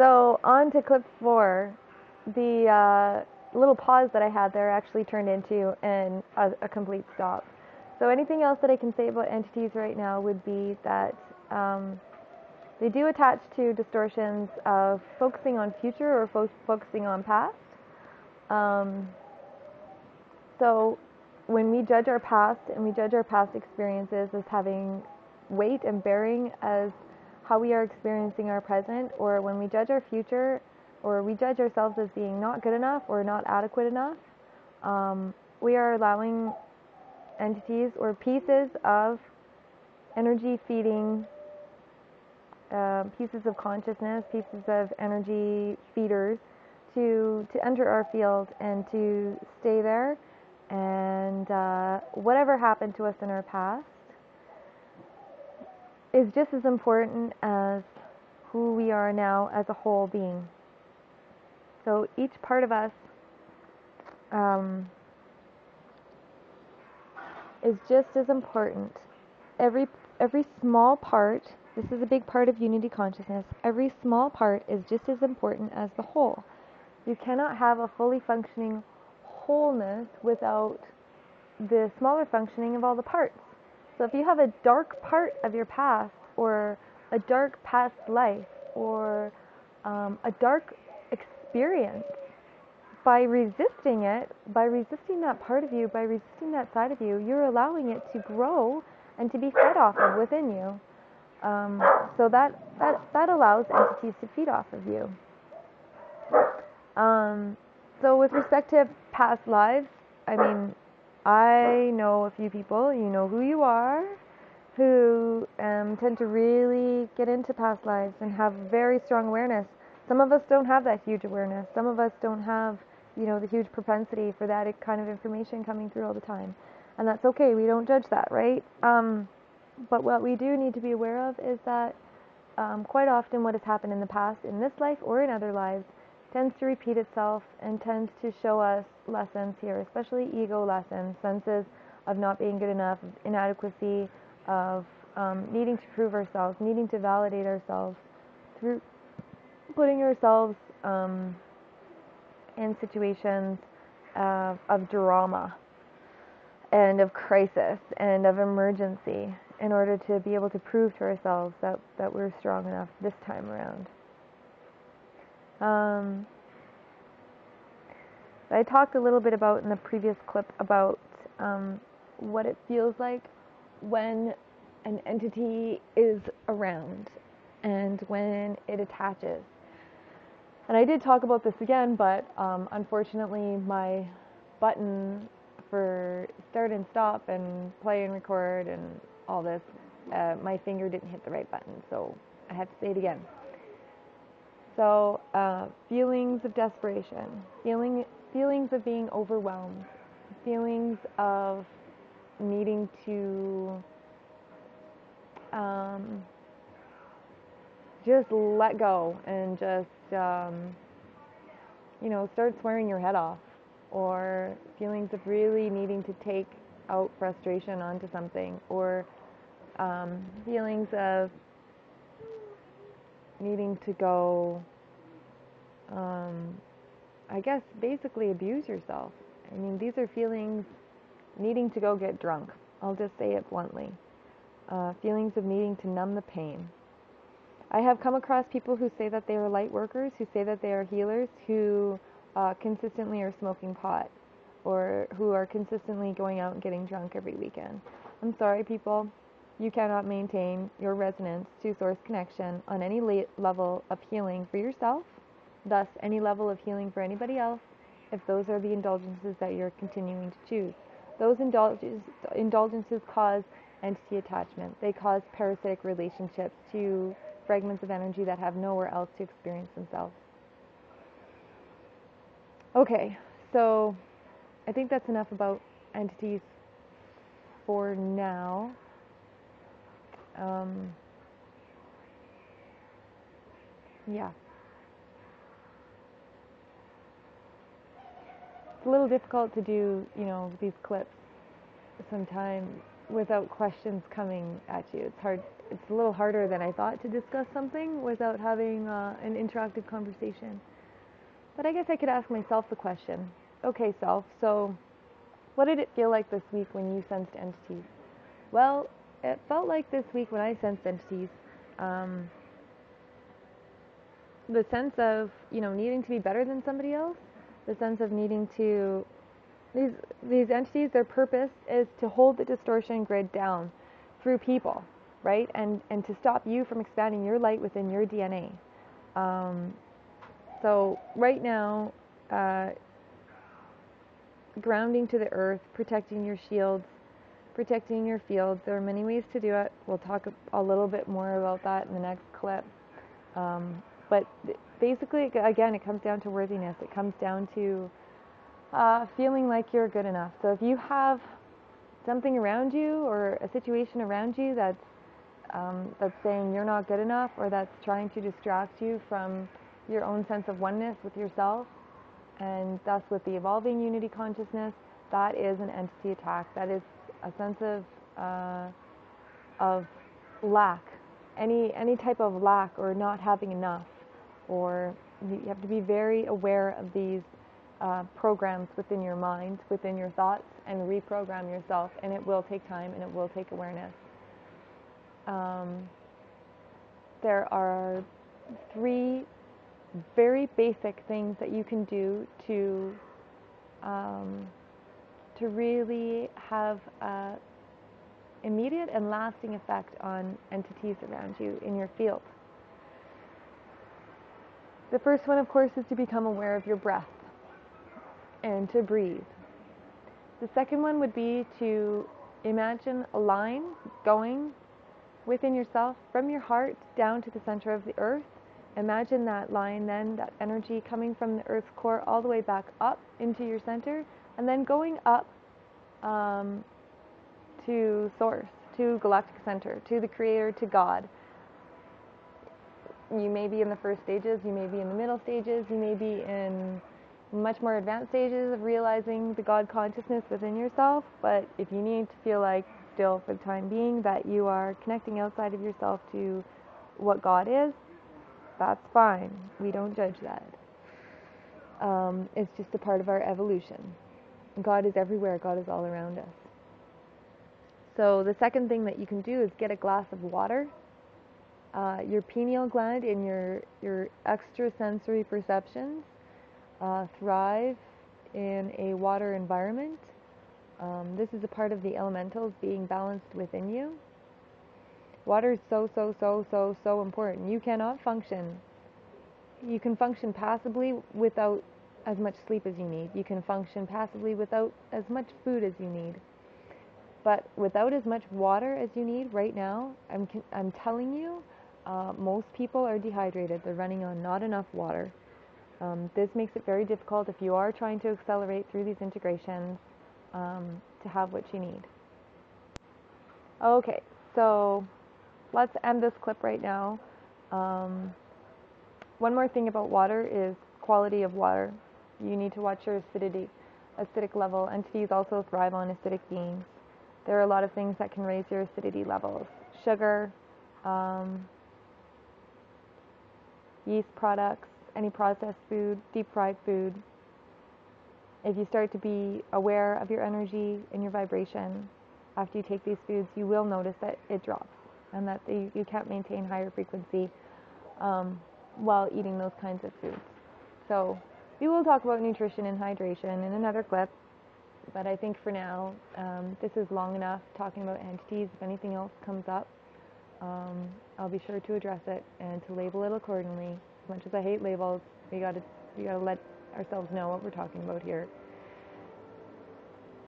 So on to clip 4. The little pause that I had there actually turned into a complete stop. So anything else that I can say about entities right now would be that they do attach to distortions of focusing on future or focusing on past. So when we judge our past and we judge our past experiences as having weight and bearing as how we are experiencing our present, or when we judge our future, or we judge ourselves as being not good enough or not adequate enough, we are allowing entities or pieces of energy feeding, pieces of consciousness, pieces of energy feeders to enter our field and to stay there. And whatever happened to us in our past is just as important as who we are now as a whole being. So each part of us is just as important. Every small part, this is a big part of unity consciousness, every small part is just as important as the whole. You cannot have a fully functioning wholeness without the smaller functioning of all the parts. So if you have a dark part of your past, or a dark past life, or a dark experience, by resisting it, by resisting that part of you, by resisting that side of you, you're allowing it to grow and to be fed off of within you. So that allows entities to feed off of you. So with respect to past lives, I mean, I know a few people, you know who you are, who tend to really get into past lives and have very strong awareness. Some of us don't have that huge awareness. Some of us don't have, the huge propensity for that kind of information coming through all the time. And that's okay. We don't judge that, right? But what we do need to be aware of is that quite often what has happened in the past, in this life or in other lives, tends to repeat itself and tends to show us lessons here, especially ego lessons, senses of not being good enough, of inadequacy, of needing to prove ourselves, needing to validate ourselves through putting ourselves in situations of drama and of crisis and of emergency in order to be able to prove to ourselves that we're strong enough this time around. I talked a little bit about in the previous clip about what it feels like when an entity is around and when it attaches. And I did talk about this again, but unfortunately my button for start and stop and play and record and all this, my finger didn't hit the right button, so I had to say it again. So feelings of desperation, feelings of being overwhelmed, feelings of needing to just let go and just start swearing your head off, or feelings of really needing to take out frustration onto something, or feelings of needing to go, I guess basically abuse yourself. I mean, these are feelings needing to go get drunk. I'll just say it bluntly. Feelings of needing to numb the pain. I have come across people who say that they are light workers, who say that they are healers, who consistently are smoking pot, or who are consistently going out and getting drunk every weekend. I'm sorry, people. You cannot maintain your resonance to source connection on any level of healing for yourself, thus any level of healing for anybody else, if those are the indulgences that you're continuing to choose. Those indulgences cause entity attachment. They cause parasitic relationships to fragments of energy that have nowhere else to experience themselves. Okay, so I think that's enough about entities for now. Yeah. It's a little difficult to do, these clips sometimes without questions coming at you. It's hard. It's a little harder than I thought to discuss something without having an interactive conversation. But I guess I could ask myself the question. Okay, self, so what did it feel like this week when you sensed entities? Well, it felt like this week when I sensed entities, the sense of, needing to be better than somebody else, the sense of needing to, these entities, their purpose is to hold the distortion grid down through people, right? And to stop you from expanding your light within your DNA. So right now, grounding to the earth, protecting your shields, protecting your fields. There are many ways to do it. We'll talk a little bit more about that in the next clip. But basically, again, it comes down to worthiness. It comes down to feeling like you're good enough. So if you have something around you or a situation around you that's saying you're not good enough, or that's trying to distract you from your own sense of oneness with yourself, and thus with the evolving unity consciousness, that is an entity attack. That is a sense of lack, any type of lack or not having enough, or you have to be very aware of these programs within your mind, within your thoughts, and reprogram yourself. And it will take time, and it will take awareness. There are 3 very basic things that you can do to really have immediate and lasting effect on entities around you in your field. The first one, of course, is to become aware of your breath and to breathe. The second one would be to imagine a line going within yourself from your heart down to the center of the earth. Imagine that line then, that energy coming from the earth's core all the way back up into your center, and then going up to source, to galactic center, to the creator, to God. You may be in the first stages, you may be in the middle stages, you may be in much more advanced stages of realizing the God consciousness within yourself, but if you need to feel like still for the time being that you are connecting outside of yourself to what God is, that's fine. We don't judge that. It's just a part of our evolution. God is everywhere. God is all around us. So the second thing that you can do is get a glass of water. Your pineal gland and your extrasensory perceptions thrive in a water environment. This is a part of the elementals being balanced within you. Water is so important. You cannot function. You can function passively without as much sleep as you need. You can function passively without as much food as you need. But without as much water as you need right now, I'm telling you, most people are dehydrated. They're running on not enough water. This makes it very difficult if you are trying to accelerate through these integrations to have what you need. Okay, so let's end this clip right now. One more thing about water is quality of water. You need to watch your acidic level. Entities also thrive on acidic beings. There are a lot of things that can raise your acidity levels. Sugar, yeast products, any processed food, deep fried food. If you start to be aware of your energy and your vibration after you take these foods, you will notice that it drops and that you can't maintain higher frequency while eating those kinds of foods. So we will talk about nutrition and hydration in another clip, but I think for now this is long enough talking about entities. If anything else comes up, I'll be sure to address it and to label it accordingly. As much as I hate labels, we gotta let ourselves know what we're talking about here.